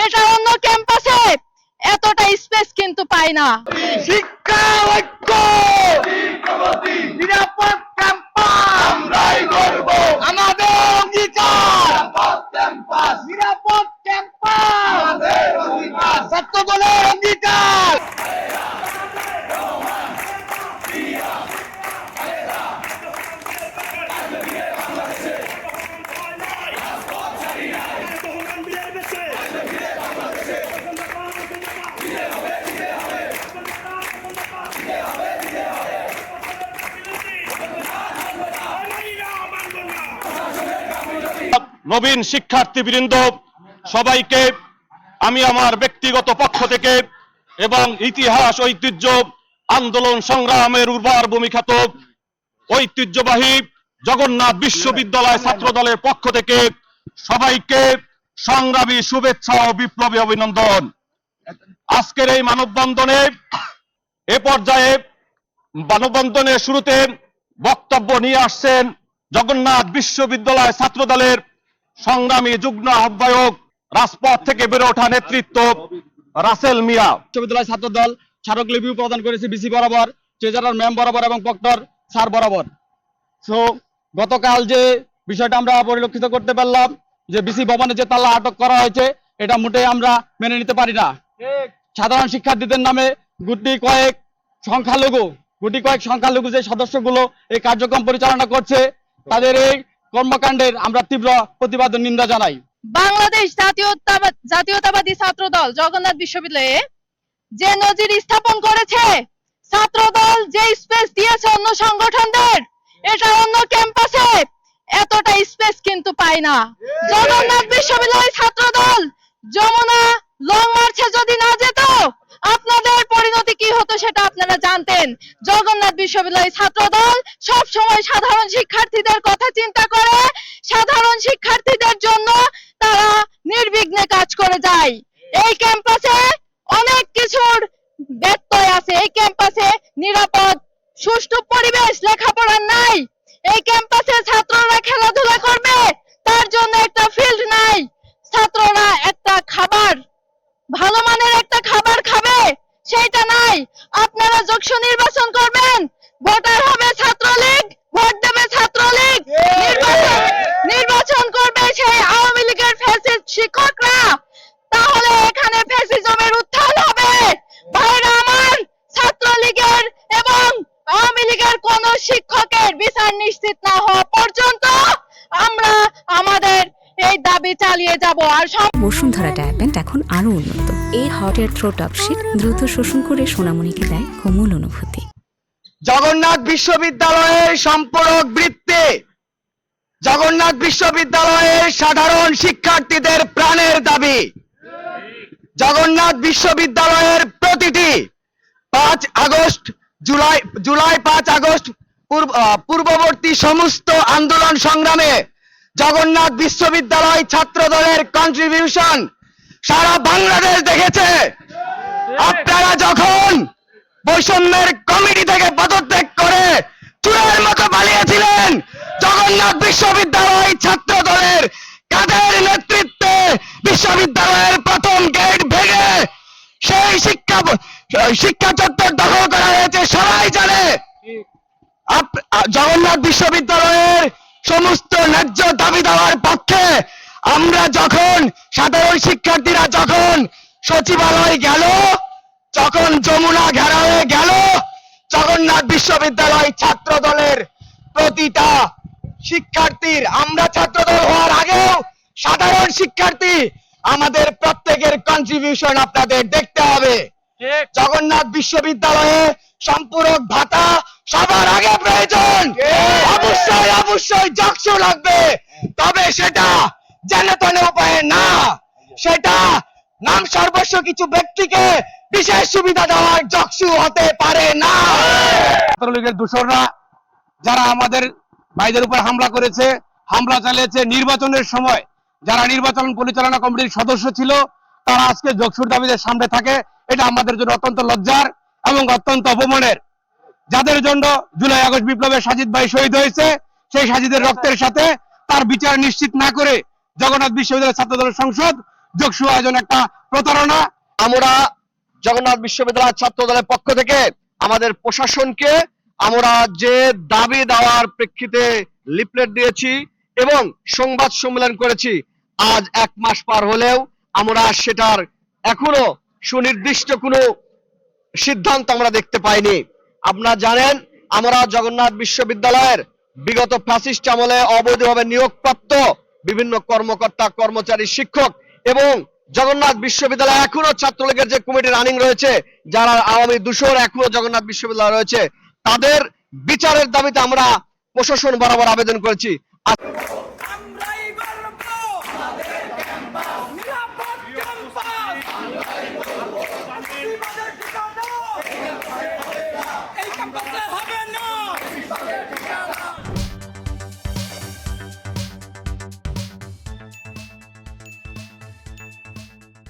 এটা অন্য ক্যাম্পাসে এতটা স্পেস কিন্তু পায় না। শিক্ষা ঐক্য নিরাপদ ক্যাম্পাস আমরাই করব, আমাদের অঙ্গীকার নিরাপদ ক্যাম্পাস আমাদের অঙ্গীকার, ছাত্র দলের অঙ্গীকার। নবীন শিক্ষার্থীবৃন্দ, সবাইকে আমি আমার ব্যক্তিগত পক্ষ থেকে এবং ইতিহাস ঐতিহ্য আন্দোলন সংগ্রামের উর্বর ভূমিখ্যাত ঐতিহ্যবাহী জগন্নাথ বিশ্ববিদ্যালয় ছাত্র দলের পক্ষ থেকে সবাইকে সংগ্রামী শুভেচ্ছা ও বিপ্লবী অভিনন্দন। আজকের এই মানববন্ধনে এ পর্যায়ে মানববন্ধনের শুরুতে বক্তব্য নিয়ে আসছেন জগন্নাথ বিশ্ববিদ্যালয় ছাত্র দলের সংগ্রামী যুগ্ম আহ্বায়ক, রাজপথ থেকে বেড়ে ওঠা নেতৃত্ব রাসেল মিয়া। বিশ্ববিদ্যালয় ছাত্র দল স্মারকলিপি প্রদান করেছে বিসি বরাবর, ট্রেজারার ম্যাম বরাবর এবং প্রক্টর স্যার বরাবর। সো গতকাল যে বিষয়টা আমরা পরিলক্ষিত করতে পারলাম যে বিসি ভবনে যে তালা আটক করা হয়েছে, এটা মোটেই আমরা মেনে নিতে পারি না। সাধারণ শিক্ষার্থীদের নামে গুটি কয়েক সংখ্যালঘু যে সদস্যগুলো এই কার্যক্রম পরিচালনা করছে, তাদের এই কর্মকাণ্ডের আমরা তীব্র প্রতিবাদ ও নিন্দা জানাই। বাংলাদেশ জাতীয়তাবাদী ছাত্র দল জগন্নাথ বিশ্ববিদ্যালয়ে যে নজির স্থাপন করেছে, ছাত্র দল যে স্পেস দিয়েছে অন্য সংগঠনদের, এটা অন্য ক্যাম্পাসে এতটা স্পেস কিন্তু পায় না। জগন্নাথ বিশ্ববিদ্যালয় ছাত্র দল যমুনা লং মার্চে যদি না যেত, আপনাদের পরিণতি কি হতো সেটা আপনারা জানতেন। জগন্নাথ বিশ্ববিদ্যালয় ছাত্র দল সব সময় সাধারণ শিক্ষার্থীদের কথা চিন্তা করে, সাধারণ শিক্ষার্থীদের জন্য তারা নির্বিঘ্নে কাজ করে যায়। এই ক্যাম্পাসে অনেক কিছুর ব্যত্যয় আছে। এই ক্যাম্পাসে নিরাপদ সুষ্ঠু পরিবেশ লেখাপড়ার নাই। এই ক্যাম্পাসে ছাত্ররা খেলাধুলা করবে, তার জন্য একটা ফিল্ড নাই। ছাত্ররা একটা খাবার, ভালো মানের একটা খাবার খাবে, সেটা নাই। আপনারা যখন নির্বাচন করবেন, ভোটার হবে ছাত্রলীগ, ভোট দেবে ছাত্রলীগ, নির্বাচন করবে সেই আওয়ামী লীগের ফ্যাসিস্ট শিক্ষকরা, তাহলে এখানে ফ্যাসিজমের উত্থান হবে। ভাইরা আমার, ছাত্রলীগের এবং আওয়ামী লীগের কোন শিক্ষকের বিচার নিশ্চিত না হওয়া পর্যন্ত আমরা আমাদের এই দাবি চালিয়ে যাব। আর বসুন্ধরা ডায়াপেন্ট এখন আরো উন্নত। এই hot air through top sheet দ্রুত শোষণ করে সোনামণিকে দেয় কোমল অনুভূতি। জগন্নাথ বিশ্ববিদ্যালয়ের সম্পূরক বৃত্তি, জগন্নাথ বিশ্ববিদ্যালয়ের সাধারণ শিক্ষার্থীদের প্রাণের দাবি। জগন্নাথ বিশ্ববিদ্যালয়ের প্রতিটি 5 আগস্ট জুলাই 5 আগস্ট পূর্ববর্তী সমস্ত আন্দোলন সংগ্রামে জগন্নাথ বিশ্ববিদ্যালয় ছাত্র দলের কন্ট্রিবিউশন সারা বাংলাদেশ দেখেছে। আপনারা যখন বৈষম্যের কমিটি থেকে পদত্যাগ করে চুরের মতো পালিয়েছিলেন, জগন্নাথ বিশ্ববিদ্যালয় ছাত্র দলের কাদের নেতৃত্বে বিশ্ববিদ্যালয়ের প্রথম গেট ভেঙে সেই শিক্ষা চত্বর দখল করা হয়েছে, সবাই জানে। জগন্নাথ বিশ্ববিদ্যালয়ের সমস্ত ন্যায্য দাবি দেওয়ার পক্ষে আমরা যখন সাধারণ শিক্ষার্থীরা যখন সচিবালয় গেল, যখন যমুনা ঘেরাওয়ে গেল, জগন্নাথ বিশ্ববিদ্যালয় ছাত্র দলের প্রতিটা শিক্ষার্থীর, আমরা ছাত্র দল হওয়ার আগেও সাধারণ শিক্ষার্থী, আমাদের প্রত্যেকের কন্ট্রিবিউশন আপনাদের দেখতে হবে। জগন্নাথ বিশ্ববিদ্যালয়ে সম্পূরক ভাতা সবার আগে প্রয়োজন। অবশ্যই অবশ্যই জকসু লাগবে, তবে সেটা জেনে তেনে উপায়ে না, সেটা নাম সর্বস্ব কিছু ব্যক্তিকে বিশেষ সুবিধা দেওয়ার জকসু হতে পারে না। ছাত্রলীগের দূষররা যারা আমাদের ভাইদের উপর হামলা করেছে, হামলা চালিয়েছে, নির্বাচনের সময় যারা নির্বাচন পরিচালনা কমিটির সদস্য ছিল, তারা আজকে জকসুর দাবিতে সামনে থাকে। এটা আমাদের জন্য অত্যন্ত লজ্জার এবং অত্যন্ত অপমানের। যাদের জন্য জুলাই আগস্ট বিপ্লবে সাজিদ ভাই শহীদ হয়েছে, সেই সাজিদের রক্তের সাথে তার বিচার নিশ্চিত না করে জগন্নাথ বিশ্ববিদ্যালয় ছাত্র দলের সংসদ যোগসু আয়োজন একটা প্রতারণা। আমরা জগন্নাথ বিশ্ববিদ্যালয় ছাত্র দলের পক্ষ থেকে আমাদের প্রশাসনকে আমরা যে দাবি দেওয়ার প্রেক্ষিতে লিফলেট দিয়েছি এবং সংবাদ সম্মেলন করেছি, আজ 1 মাস পার হলেও আমরা সেটার এখনো সুনির্দিষ্ট কোনো সিদ্ধান্ত আমরা দেখতে পাইনি। আপনারা জানেন আমরা জগন্নাথ বিশ্ববিদ্যালয়ের বিগত ফ্যাসিস্ট আমলে অবৈধভাবে নিয়োগপ্রাপ্ত বিভিন্ন কর্মকর্তা, কর্মচারী, শিক্ষক এবং জগন্নাথ বিশ্ববিদ্যালয় এখনো ছাত্রলীগের যে কমিটি রানিং রয়েছে, যারা আওয়ামী দূষর এখনো জগন্নাথ বিশ্ববিদ্যালয় রয়েছে, তাদের বিচারের দাবিতে আমরা প্রশাসন বরাবর আবেদন করেছি।